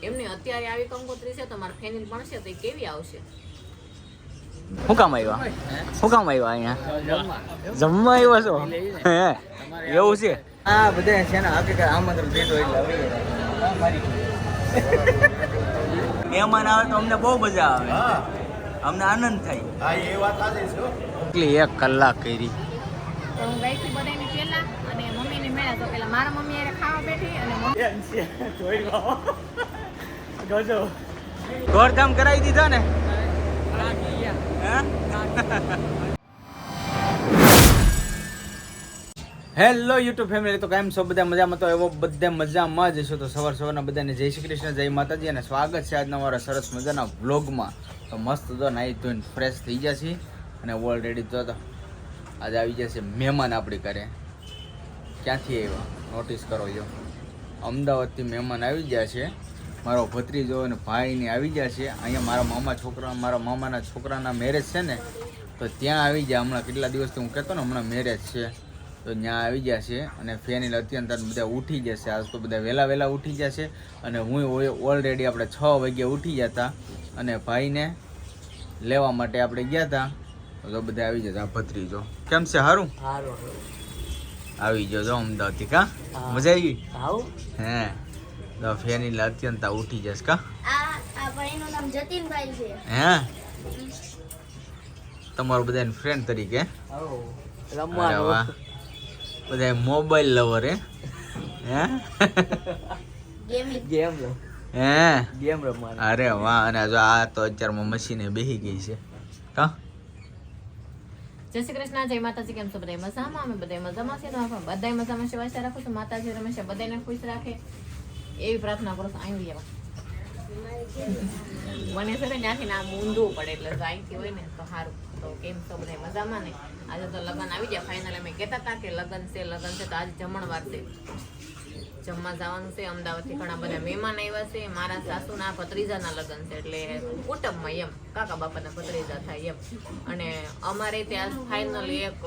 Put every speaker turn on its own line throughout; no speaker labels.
એમને અત્યારે આવી કંકોત્રી છે તો મારે ફેનિલ પણ છે તો એ કેવી આવશે?
શું કામ આવ્યા અહીંયા જમવા આવ્યા છો હે એવું છે હા બધા છે ને હકીકત આમંત્રણ દીધો એટલે મહેમાન આવે તો અમને બહુ મજા આવે અમને આનંદ થાય હા એ વાત સાચી છે એટલી 1 કલાક કરી
તો હું ગઈ હતી બધાની પહેલા અને મમ્મીની મેળા તો પેલા મારા મમ્મી એને ખાવા બેઠી અને
દોડધામ કરાવી દીધા ને હેલો યુટ્યુબ ફેમિલી તો કેમ છો બધા મજામાં? તો એવો બધા મજામાં જ છો. તો સવારના બધાને જય શ્રી કૃષ્ણ, જય માતાજી અને સ્વાગત છે આજના મારા સરસ મજાના વ્લોગમાં. તો મસ્ત તો નાહી ધોઈને ફ્રેશ થઈ ગયા છીએ અને ઓલરેડી તો આજે આવી જશે મહેમાન આપણી ઘરે. ક્યાંથી આવ્યા નોટિસ કરો જો, અમદાવાદથી મહેમાન આવી ગયા છે. મારો ભત્રીજો અને ભાઈને આવી ગયા છે અહીંયા. મારા મામાના છોકરાના મેરેજ છે ને તો ત્યાં આવી ગયા. હમણાં કેટલા દિવસથી હું કહેતો ને હમણાં મેરેજ છે તો ત્યાં આવી ગયા છે અને ફેનિલ અત્યંત બધા ઉઠી જશે. આજ તો બધા વહેલા ઉઠી જશે અને હું ઓલરેડી આપણે 6 વાગ્યા ઉઠી ગયા હતા અને ભાઈને લેવા માટે આપણે ગયા હતા તો બધા આવી જતા. ભત્રીજો કેમ છે? સારું આવી ગયો જો અમદાવાદથી. કા મજા આવી ગઈ? હે તો ફેનિલ અત્યંત ઉઠી જશે. કા
ભાઈનું નામ જતીનભાઈ છે.
હે તમારો બધાને ફ્રેન્ડ તરીકે રમવા બધા મોબાઈલ લવર હે ગેમ રમવા. અરે વાહ. અને જો આ તો અત્યારમાં મશીને બેસી ગઈ છે. કા
જય શ્રી કૃષ્ણ, જય માતાજી. કેમ છો બધા મજામાં? અમે બધા મજામાં છીએ. તો આપણે બધા મજામાં છે. વાસ્તા રાખું છું માતાજી રમેશ બધાને ખુશ રાખે એવી પ્રાર્થના કરું છું. આવી ગયા મને છે ને ત્યાંથી ના ઊંધું પડે એટલે અહીંથી હોય ને તો સારું. તો કેમ છો બધા મજામાં ને? આજે તો લગ્ન આવી ગયા ફાઇનલ. અમે કહેતા હતા કે લગ્ન છે તો આજે જમણવાર છે, જમવા જવાનું છે. અમદાવાદથી ઘણા બધા મહેમાન આવ્યા છે. મારા સાસુના ભત્રીજાના લગ્ન છે એટલે કુટુંબમાં એમ કાકા બાપાના ભત્રીજા થાય એમ. અને અમારે ત્યાં ફાઇનલ એક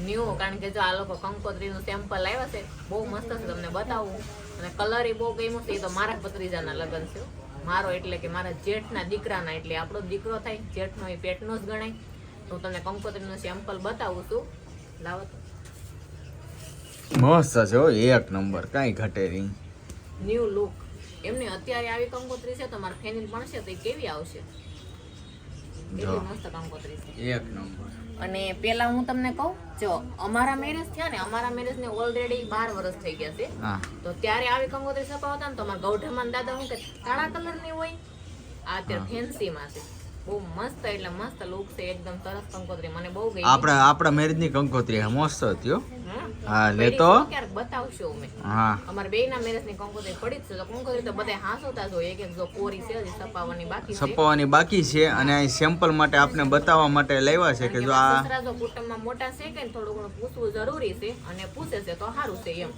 ન્યૂ, કારણ કે જો આ લોકો કંકોત્રીનું સેમ્પલ આવ્યા છે બહુ મસ્ત છે, તમને બતાવું. અને કલર એ બહુ ગમ્યું છે. એ તો મારા ભત્રીજાના લગ્ન છે. મારો એટલે કે મારા જેઠના દીકરાના, એટલે આપણો દીકરો થાય, જેઠનો એ પેટનો જ ગણાય. તો હું તમને કંકોત્રીનું સેમ્પલ બતાવું છું. લાવો તો
મસ્ત છે 1 નંબર, કાંઈ ઘટે નહીં.
New look. એમને અત્યારે આવી કંકોત્રી છે તો મારે ફેનિલ પણ છે તો એ કેવી આવશે? એટલી મસ્ત કંકોત્રી છે
1 નંબર.
અને પેલા હું તમને કહું, જો અમારા મેરેજ થયા ને, અમારા મેરેજ ને ઓલરેડી 12 વર્ષ થઈ ગયા છે. તો ત્યારે આવી કંકોત્રી સપાવતા ને તો અમારા ગૌઢામાં દાદા હું કે કાળા કલરની હોય, આ અત્યારે ફેન્સી માં છે. બહુ મસ્ત, એટલે મસ્ત લુક છે એકદમ સરસ કંકોત્રી. મને બહુ ગઈ.
આપણા મેરેજ ની કંકોત્રી મસ્ત હતી હો. હા લેતો
ક્યારેક બતાવશો અમે.
હા
અમારા બેયના મેરેજ ની કંકોત્રી પડી જ છે. તો કંકોત્રી તો બધા હાંસોતા જો એક જો કોરી છે હજી સપાવવાની બાકી છે.
અને આ સેમ્પલ માટે આપને બતાવવા માટે લાવ્યા છે કે જો આ
સસરા જો કુટુંબમાં મોટા છે કે થોડું ઘણું પૂછવું જરૂરી છે અને પૂછે છે તો સારું છે એમ.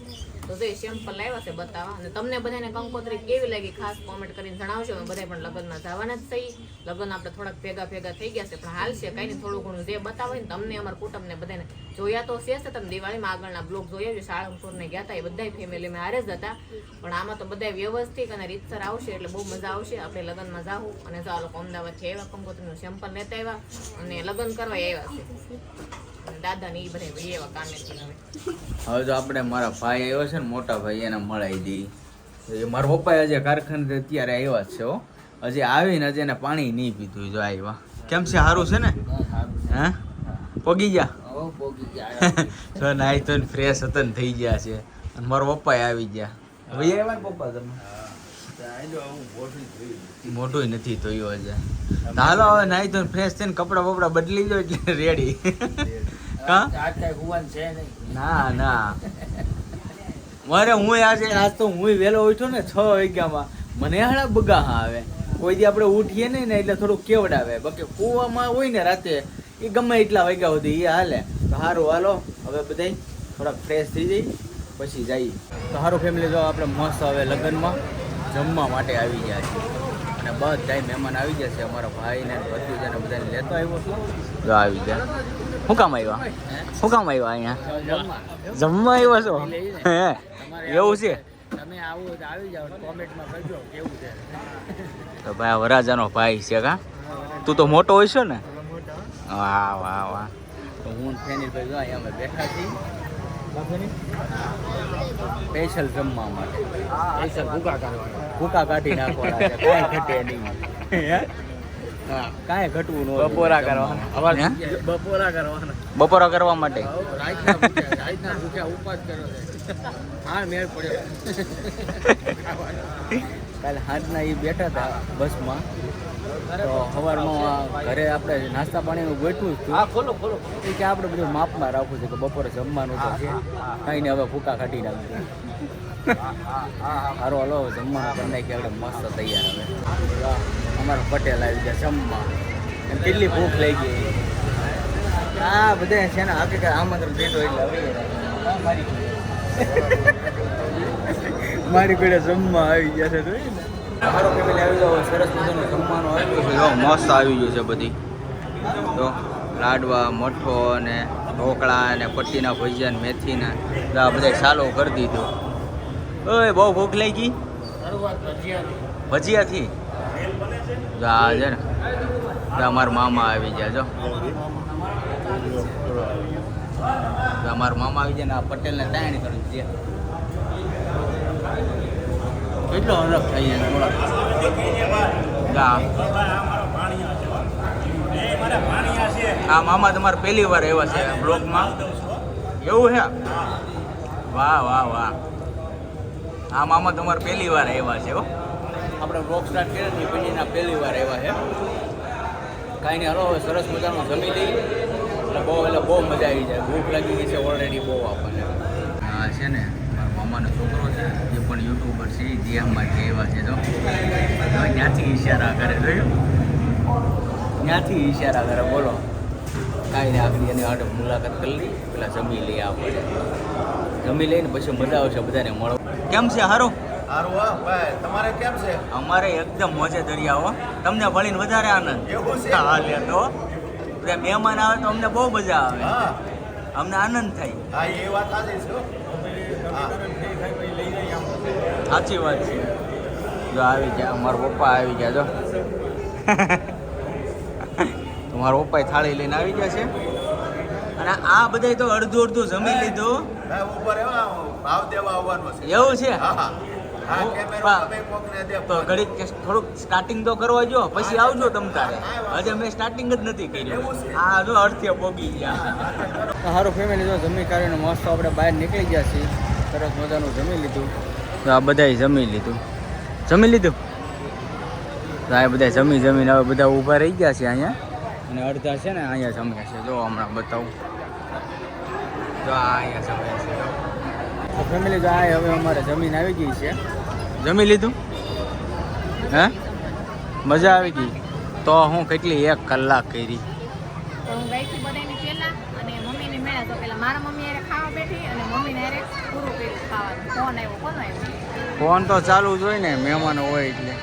તો જે સેમ્પલ લાવ્યા છે બતાવવા. અને તમને બધાને કંકોત્રી કેવી લાગી ખાસ કોમેન્ટ કરીને જણાવજો. અમે બધા પણ લગ્નમાં જવાના જ થઈ. લગ્ન આપણે થોડાક ભેગા થઈ ગયા છે પણ હાલ છે કઈ નહીં. થોડું ઘણું જે બતાવે ને તમને અમારા કુટુંબને બધાને જોયા તો છે. તમે દિવાળીમાં આગળના બ્લોગ જોયા છે, સાળંગપુરને ગયા હતા, એ બધા ફેમિલીમાં હારે જ હતા. પણ આમાં તો બધા વ્યવસ્થિત અને રીતસર આવશે એટલે બહુ મજા આવશે. આપણે લગ્નમાં જાવું અને જો આ લોકો અમદાવાદથી આવ્યા, કંકોત્રીનું સેમ્પલ લેતા આવ્યા અને લગ્ન કરવા આવ્યા છે. દાદા ને એ બધા એવા કાનેથી
હવે જો આપણે મારા ભાઈ આવ્યો છે ને, મોટા ભાઈ, એને મળાવી દઈ. મારા પપ્પા હજી કારખાને અત્યારે આવ્યા જ છે હો. હજી આવીને હજી એને પાણી નહીં પીધું. જો આવ્યા. કેમ છે? સારું છે ને? હે પોગી ગયા? જો નાઈ તો ફ્રેશ હતા ને થઈ ગયા છે. અને મારા પપ્પા આવી ગયા. ભાઈ આવ્યા ને પપ્પા તમે? મોટું નથી થયું હજે. હાલો હવે નાઈ તો ફ્રેશ થઈને કપડા બપડા બદલી દો એટલે રેડી. ના મારે આજ તો હું વહેલો ઉઠ્યો ને 6 વાગ્યામાં. મને હાડા બગા આવે. કોઈ દી આપણે ઉઠીએ નહીં ને એટલે થોડું કેવડાવે. બાકી કૂવામાં હોય ને રાતે એ ગમે એટલા વાગ્યા સુધી એ હાલે. તો સારું હાલો હવે બધા થોડાક ફ્રેશ થઈ જઈએ પછી જઈએ. તો સારું ફેમિલી, જો આપણે મસ્ત હવે લગ્નમાં જમવા માટે આવી ગયા છે અને બધા મહેમાન આવી ગયા છે. અમારા ભાઈ ને ભત્રીજાને બધાને લેતો આવ્યો છું. જો આવી ગયા. શું કામ આવ્યા અહીંયા? જમવા આવ્યા છો હે એવું છે? તમે આવો તો આવી જાઓ કોમેન્ટમાં કહેજો કેવું છે.
તો ભાઈ આ વરાજાનો ભાઈ છે કા તું તો મોટો હોય છે ને વાહ વાહ વાહ
તો હું ફેનિલ ભાઈ જો અહીંયા અમે બેઠા છીએ સ્પેશિયલ જમવા માટે ભૂકા કાઢી નાખવાના છે કાંઈ ઘટે નહીં. હા કાંઈ ઘટવું ન
બપોરા કરવાના હે? બપોરા કરવા માટે
રાતના ભૂખ્યા ઉપવાસ કર્યો છે. હા મેળ પડ્યો. કાલે સાંજના એ બેઠા હતા બસમાં તો સવારમાં ઘરે આપણે નાસ્તા પાણીનું ગોઠવું જ હતું એ કે આપણે બધું માપમાં રાખવું છે કે બપોરે જમવાનું તો છે કાંઈ નહીં હવે ભૂકા કાઢી નાખવું. સારો હલો જમવાનું કરી નાખી આપણે મસ્ત તૈયાર હવે અમારો પટેલ આવી ગયા જમવા એમ કેટલી ભૂખ લઈ ગઈ. હા બધા છે ને હકીકત આમંત્રણ દીધો એટલે હવે મારી કોઈ જમવા આવી ગયા છે જોઈ ને મારો ફેમિલી આવી જાવ સરસ મજાનું જમવાનું આવ્યું છે.
જો મસ્ત આવી ગયું છે બધી તો લાડવા મઠો અને ઢોકળા અને પટ્ટીના ભજીયા ને મેથીના તો આ બધા ચાલુ કરી દીધું. ઓય બહુ ભૂખ લાગી ભજીયાથી જો આ છે ને તો અમારા મામા આવી ગયા જો તો અમારા મામા આવી જાય ને આ પટેલને તાણી કરી દે
કેટલો હરખ થઈ જાય.
આ મામા તમારે પહેલી વાર આવ્યા છે બ્લોગમાં એવું છે વાહ વાહ વાહ આ મામા તમારે પહેલી વાર આવ્યા છે હો
આપણે બ્લોગ સ્ટાર્ટ કર્યા ને પછીના પહેલી વાર આવ્યા છે. કાંઈ નહીં હલો હવે સરસ મજાનું જમી લઈ એટલે બહુ મજા આવી જાય. ભૂખ લાગી ગઈ છે ઓલરેડી બહુ આપણને.
આ છે ને મારા મામાનો છોકરો છે એ પણ યુટ્યુબર છે જીએમમાંથી આવ્યા છે તો ત્યાંથી ઈશારા કરે જોયું
ત્યાંથી ઈશારા કરે બોલો. કાંઈ નહીં આગળ એની હાટે મુલાકાત કરી લઈ પેલા જમી લઈએ આપણે. જમી લઈને પછી મજા આવશે બધાને મળો.
કેમ છે હારું
સારું હા ભાઈ તમારે કેમ છે
અમારે એકદમ મોજે દરિયા હો તમને ભણીને વધારે આનંદ
એવું છે
હા લે તો બધા મહેમાન આવે તો અમને બહુ મજા આવે
હા
અમને આનંદ થાય
હા એ વાત સાચી છે હો. હા
સાચી વાત છે જો આવી ગયા મારા પપ્પા આવી ગયા જો તો મારા પપ્પાએ થાળી લઈને આવી ગયા છે અને આ બધા તો અડધું અડધું જમી લીધું
ભાઈ ઉપર એવા ભાવ દેવા આવવાનો છે
એવું છે
હા હા હા કેમેરો
પા-
તમે કોકને દે
તો ઘડીક થોડુંક સ્ટાર્ટિંગ તો કરવા જો પછી આવજો તમ તારે હજે મેં સ્ટાર્ટિંગ જ નથી કર્યું આ જો અડધે પોગી ગયા
સારું ફેમિલી જો જમી કરીને મસ્ત આપણે બહાર નીકળી ગયા છીએ. સરસ મજાનું જમી લીધું.
તો આ બધાય જમી લીધું તો આ બધા જમીને હવે બધા ઊભા રહી ગયા છે અહીંયા
અને અડધા છે ને અહીંયા જમે છે.
જો હમણાં બતાવું જો આ અહીંયા જમે છે જો.
તો ફેમિલી જો આ હવે અમારે જમીન આવી ગઈ છે.
જમી લીધું હે મજા આવી ગઈ તો હું કેટલી 1 કલાક કરી
તો હું ગઈ હતી બધાની પહેલા અને મમ્મીને મળ્યા તો પેલા મારા મમ્મી હારે ખાવા બેઠી અને મમ્મીને હારે પૂરું કર્યું ખાવાનું. કોણ આવ્યો
ફોન તો ચાલુ જ હોય ને મહેમાનો હોય એટલે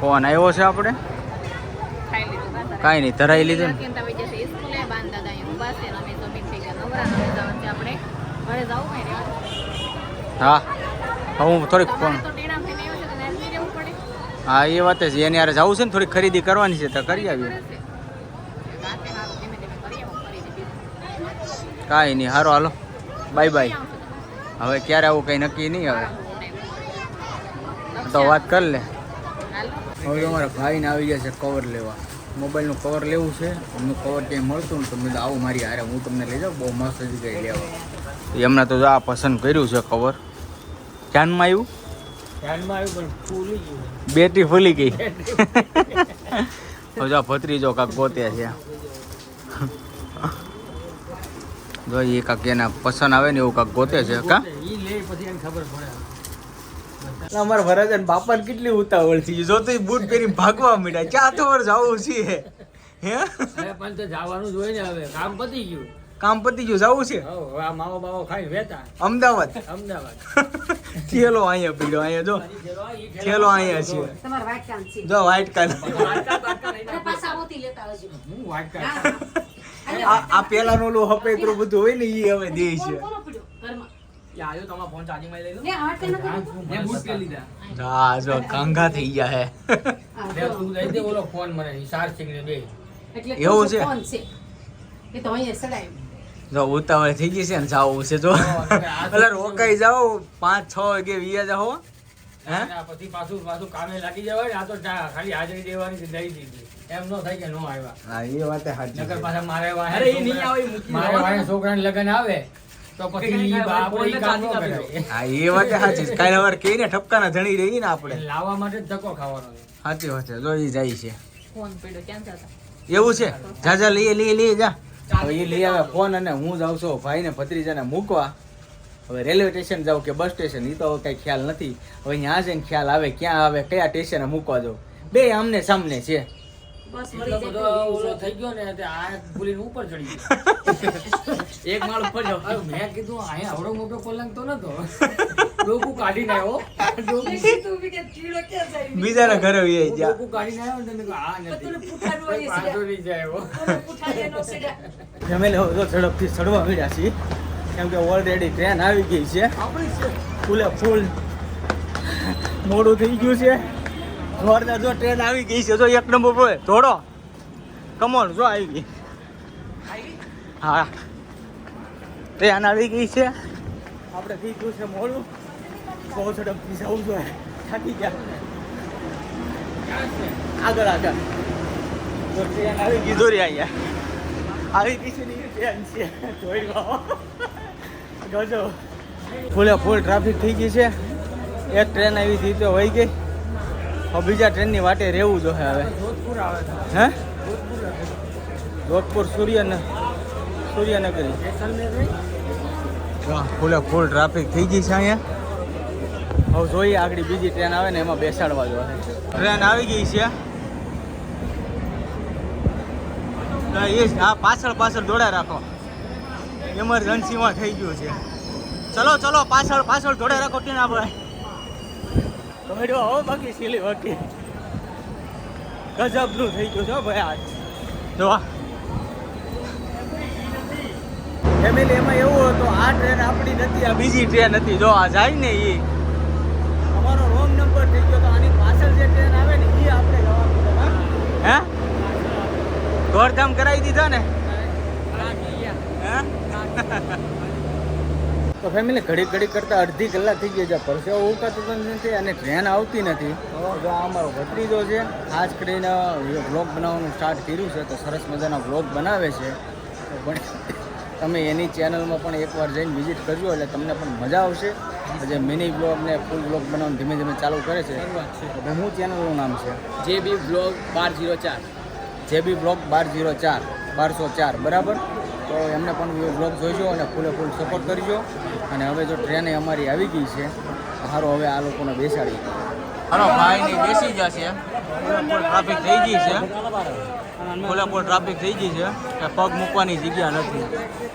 ફોન આવ્યો છે આપણે
ખાઈ લીધું
કાંઈ નહીં ધરાઈ લીધું ને
સ્કૂલે બાંધ દાદા અહીંયા ઊભા છે અને અમે જમીન થઈ ગયા નવરા નવે જવાનું છે આપણે ઘરે જવું કઈ રહેવાનું
હા હું થોડીક ફોન
તમારે તો ટેડામ થઈને આવ્યો છે તો ત્યાં જ નહીં રહેવું પડે
હા એ વાત છે એની યારે જવું છે ને થોડીક ખરીદી કરવાની છે તો કરી આવીએ
રાતે સારું ધીમે ધીમે કરી આવો ખરીદી
કાંઈ નહીં સારું હાલો બાય બાય
આવશે
હવે ક્યારે આવું કંઈ નક્કી નહીં હવે
તમે
તો વાત કર લે
હાલો
હવે અમારા ભાઈને આવી ગયા છે કવર લેવા. મોબાઈલનું કવર લેવું છે. એમનું કવર ક્યાંય મળતું ને તો મેં આવું મારી હારે હું તમને લઈ જાઉં. બહુ મસ્ત જગ્યાએ લેવા.
એમણે તો જો આ પસંદ કર્યું છે કવર ધ્યાનમાં આવ્યું
ધ્યાનમાં આવ્યું પણ ફૂલી ગયું.
બેટરી ફૂલી ગઈ તો જો ભત્રીજો કાંક ગોતે છે જો એ કાંક એના પસંદ આવે ને એવું કાંક ગોતે છે કા
ઈ લે પછી એને ખબર પડે. અમારા વરાજન બાપાને કેટલી ઉતાવળ છે.
જો તો બૂટ પહેરીને ભાગવા માંડ્યા ક્યાં તો જવું છે હે
પણ તો જવાનું જ હોય ને હવે કામ પતી ગયું.
કામ પતી ગયું જવું છે
હવે આ માવો બાવો ખાઈ વેતા
અમદાવાદ
અમદાવાદ.
થેલો અહીંયા પીડ્યો અહીંયા જો થેલો અહીંયા છે
તમારે વાટ કામ છે
જો વ્હાઈટ કલર
પાછા હોતી લેતા હજુ
હું વાટ કાઢ.
આ પેલાનું ઓલું હપેતરું બધું હોય ને એ હવે દે છે
કોનો પીડ્યો ઘરમાં ને આ તે નતો
હા જો કાંગા થઈ ગયા હે
એટલે
એવું છે?
ફોન છે એ તો અહીંયા સડાય
જો ઉતાવળ થઈ ગઈ છે ને જાવું છે જો એટલે રોકાઈ જાઓ 5-6 વાગે વિયા જાઓ હે
પછી પાછું કામે લાગી જવાય ને આ તો ખાલી હાજરી દેવાની દઈ દીધી એમ નો થાય કે નો આવ્યા
હા એ વાત સાચી
નકર
છે.
પાછા મારે મારે વાહે છોકરાને લગન આવે તો પછી ઈ આપણે ઈ કામ ન કરાય.
હા એ વાત સાચી છે. કાલે વાર કહીને ઠપકાના ધણી રહી ને આપણે
લાવવા માટે જ ધક્કો ખાવાનો છે.
સાચી વાત છે જો ઈ જાય છે
ફોન પડ્યો ક્યાં જતા
એવું છે જા જા લઈએ જા હવે એ લઈ આવે ફોન અને હું જાઉં છું ભાઈને ભત્રીજાને મૂકવા હવે રેલવે સ્ટેશન જાઉં કે બસ સ્ટેશન એ તો હવે કઈ ખ્યાલ નથી હવે અહીંયા જઈને ખ્યાલ આવે ક્યાં આવે કયા સ્ટેશને મૂકવા જાઉં બે આમને સામને છે
બસ
એટલો
મળી
બધો
જાય
ઓલો થઈ ગયો ને તે આ ભૂલીને ઉપર ચડી ગયો એક માળ ઉપર જાવ મેં કીધું અહીંયા આવડો મોટો પલંગ તો નતો ડોકું કાઢીને આવ્યો
તું બી કે કીડો ક્યાં જાય
બીજાના ઘરે વહી જા
ડોકું કાઢીને આવ્યો ને તમે આ નથી
તને પૂઠાનું હોય છે
પાછો નહીં જાય એવો.
પૂઠાને નો સડા
ફેમિલી હવે તો ઝડપથી ચડવા મળ્યા છીએ કેમ કે ઓલરેડી ટ્રેન આવી ગઈ છે ફૂલે ફૂલ મોડું થઈ ગયું છે જોરદાર જો ટ્રેન આવી ગઈ છે જો એક નંબર પર થોડો કમોન જો આવી ગઈ હા ટ્રેન આવી ગઈ છે આપણે થઈ ગયું છે મોડું બહુ ઝડપથી જવું જોઈએ થાકી ગયા આગળ તો ટ્રેન આવી ગઈ દોરી અહીંયા આવી ગઈ છે ને ઈ ટ્રેન છે જોઈ લો ગજો ફૂલે ફૂલ ટ્રાફિક થઈ ગઈ છે એક ટ્રેન આવી હતી તો વહી ગઈ હવે બીજા ટ્રેનની વાટે રહેવું જોઈએ હવે હે જોધપુર સૂર્યનગરી ફૂલે ફૂલ ટ્રાફિક થઈ ગઈ છે અહીંયા હવે જોઈએ આગળ બીજી ટ્રેન આવે ને એમાં બેસાડવા જોઈએ ટ્રેન આવી ગઈ છે હા પાછળ દોડા રાખો ઇમરજન્સીમાં થઈ ગયું છે ચલો પાછળ દોડા રાખો ટ્રેન આપણે કમેડો હો બાકી સીલી બાકી ગજબનું થઈ ગયું છે ભાઈ આજ જો ફેમિલી એમાં એવું હતું આ ટ્રેન આપણી નથી આ બીજી ટ્રેન હતી જો આ જાય ને એ અમારો રોંગ નંબર થઈ ગયો તો આની પાછળ જે ટ્રેન આવે ને એ આપણે જવાનું હે દોડધામ કરાવી દીધા ને તો ફેમિલી ઘડી કરતા અડધી કલાક થઈ ગઈ છે પરસેવો ઉકાતો નથી અને ટ્રેન આવતી નથી તો જો આ અમારો ભત્રીજો છે ખાસ કરીને વ્લોગ બનાવવાનું સ્ટાર્ટ કર્યું છે તો સરસ મજાના વ્લોગ બનાવે છે તો પણ તમે એની ચેનલમાં પણ એકવાર જઈને વિઝિટ કરજો એટલે તમને પણ મજા આવશે જે મિની બ્લોગ ને ફૂલ બ્લોગ બનાવવાનું ધીમે ધીમે ચાલુ કરે છે તો હું ચેનલનું નામ છે જેબી બ્લોગ 1204 જેબી બ્લોગ 1204 બરાબર તો એમને પણ બ્લોગ જોઈજો અને ફૂલે ફૂલ સપોર્ટ કરજો અને હવે જો ટ્રેન અમારી આવી ગઈ છે સારું હવે આ લોકોને બેસાડી હાલો ભાઈની બેસી જશે ટ્રાફિક થઈ ગઈ છે ફૂલે ફૂલ ટ્રાફિક થઈ ગઈ છે કે પગ મૂકવાની જગ્યા નથી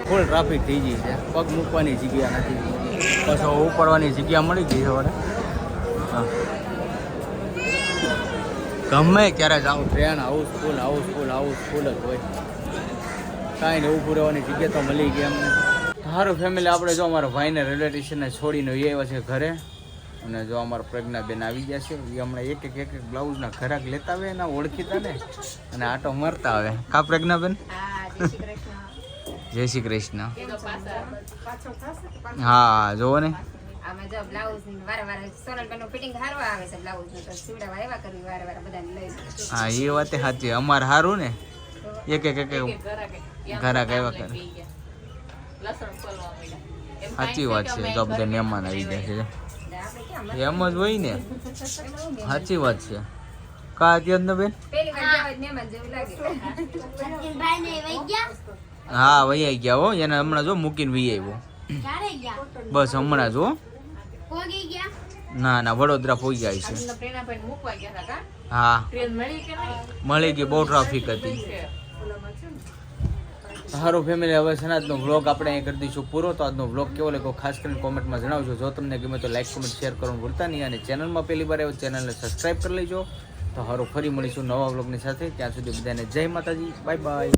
ફૂલ ટ્રાફિક થઈ ગઈ છે પગ મૂકવાની જગ્યા નથી પછી ઉપડવાની જગ્યા મળી ગઈ છે વડે ગમે ક્યારે જાઉં ટ્રેન હાઉસફુલ જ હોય કાંઈ ને ઊભું રહેવાની જગ્યા તો મળી ગઈ અમને સારું ફેમિલી આપણે જો અમારા ભાઈને રેલવે સ્ટેશનને છોડીને એ આવ્યા છે ઘરે અને જો અમારા પ્રજ્ઞાબેન આવી ગયા છે એ હમણાં એક એક બ્લાઉઝના ઘરાક લેતા આવે એના ઓળખીતા ને અને આટો મરતા આવે કા પ્રજ્ઞાબેન જય શ્રી કૃષ્ણ હા જોવો ને
આમાં જો બ્લાઉઝ વારે સોનલબેન નું ફિટિંગ હારવા આવે છે બ્લાઉઝ નું તો સીવડાવા એવા કરવી વારે બધાને લઈ
હા એ વાત સાચી અમારે સારું ને એક ઘરાક આવ્યા કરે સાચી વાત છે જો બધા મહેમાન આવી જાય છે એમ જ હોય ને સાચી વાત છે કા અત્યારે બેન
પેલી વાર જવા જ મહેમાન જેવું લાગે
હા વહી આવી ગયા હો એને હમણાં જો મૂકીને વહી આવ્યો બસ હમણાં જો ના વડોદરા પહોંચી જાય છે
પ્રેરણાબેન મૂકવા ગયા હતા
હા
ટ્રેન મળી કે નહીં
મળી ગઈ બહુ ટ્રાફિક હતી સારું ફેમિલી હવે સનાતનો વ્લોગ આપણે અહીં કરી દઈશું પૂરો તો આજનો વ્લોગ કેવો લાગ્યો ખાસ કરીને કોમેન્ટમાં જણાવજો જો તમને ગમે તો લાઈક કોમેન્ટ શેર કરવાનું ભૂલતા નહીં અને ચેનલમાં પહેલી વાર આવ્યો ચેનલને સબસ્ક્રાઈબ કરી લેજો તો સારું ફરી મળીશું નવા વ્લોગની સાથે ત્યાં સુધી બધાને જય માતાજી બાય બાય